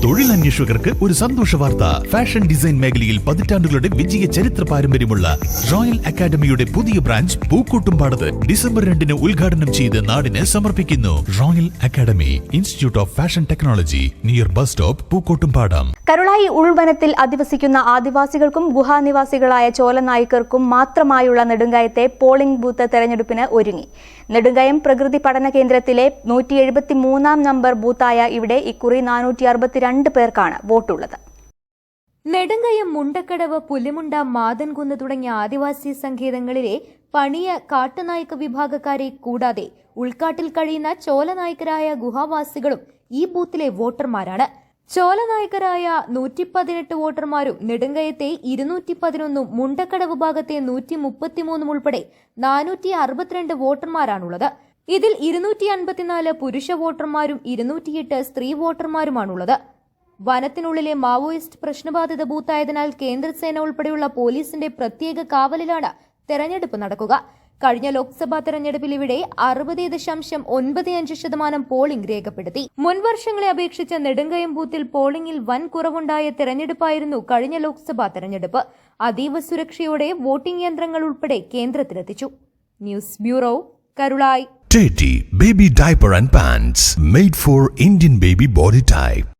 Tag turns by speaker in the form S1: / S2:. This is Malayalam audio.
S1: തൊഴിലന്വേഷകർക്ക് ഒരു സന്തോഷ വാർത്ത. ഫാഷൻ ഡിസൈൻ മേഖലയിൽ പതിറ്റാണ്ടുകളുടെ വിജയ ചരിത്ര പാരമ്പര്യമുള്ള റോയൽ അക്കാദമിയുടെ പുതിയ ബ്രാഞ്ച് പൂക്കോട്ടുംപാടത്ത് ഡിസംബർ 2 ഉദ്ഘാടനം ചെയ്ത് നാടിന് സമർപ്പിക്കുന്നു. Royal academy, institute of fashion technology, near bus stop, Pookkottumpadam.
S2: Karulai ഉൾവനത്തിൽ അധിവസിക്കുന്ന ആദിവാസികൾക്കും ഗുഹാനിവാസികളായ ചോലനായ്ക്കർക്കും മാത്രമായുള്ള നെടുങ്കയത്തെ പോളിംഗ് ബൂത്ത് തെരഞ്ഞെടുപ്പിന് ഒരുങ്ങി. നെടുങ്കയം പ്രകൃതി പഠന കേന്ദ്രത്തിലെ 173 നമ്പർ ബൂത്തായ ഇവിടെ ഇക്കുറി 462 പേർക്കാണ് വോട്ടുള്ളത്.
S3: നെടുങ്കയം, മുണ്ടക്കടവ്, പുലിമുണ്ട, മാതൻകുന്ന് തുടങ്ങിയ ആദിവാസി സങ്കേതങ്ങളിലെ പണിയ കാട്ടുനായ്ക്ക വിഭാഗക്കാരെ കൂടാതെ ഉൾക്കാട്ടിൽ കഴിയുന്ന ചോലനായ്ക്കരായ ഗുഹാവാസികളും ഈ ബൂത്തിലെ വോട്ടർമാരാണ്. ചോലനായ്ക്കരായ 118 വോട്ടർമാരും നെടുങ്കയത്തെ 211, മുണ്ടക്കടവ് ഭാഗത്തെ 133 ഉൾപ്പെടെ 462 വോട്ടർമാരാണുള്ളത്. ഇതിൽ 254 പുരുഷ വോട്ടർമാരും 208 സ്ത്രീ വോട്ടർമാരുമാണുള്ളത്. വനത്തിനുള്ളിലെ മാവോയിസ്റ്റ് പ്രശ്നബാധിത ബൂത്തായതിനാൽ കേന്ദ്രസേന ഉൾപ്പെടെയുള്ള പോലീസിന്റെ പ്രത്യേക കാവലിലാണ് തെരഞ്ഞെടുപ്പ് നടക്കുക. കഴിഞ്ഞ ലോക്സഭാ തെരഞ്ഞെടുപ്പിൽ ഇവിടെ 60.95% പോളിംഗ് രേഖപ്പെടുത്തി. മുൻവർഷങ്ങളെ അപേക്ഷിച്ച് നെടുങ്കയം ബൂത്തിൽ പോളിംഗിൽ വൻ കുറവുണ്ടായ തെരഞ്ഞെടുപ്പായിരുന്നു കഴിഞ്ഞ ലോക്സഭാ തെരഞ്ഞെടുപ്പ്. അതീവ സുരക്ഷയോടെ വോട്ടിംഗ് യന്ത്രങ്ങൾ ഉൾപ്പെടെ കേന്ദ്രത്തിലെത്തിച്ചു. News bureau, Karulai.
S1: Teddy Baby Diaper and Pants, made for Indian baby body type.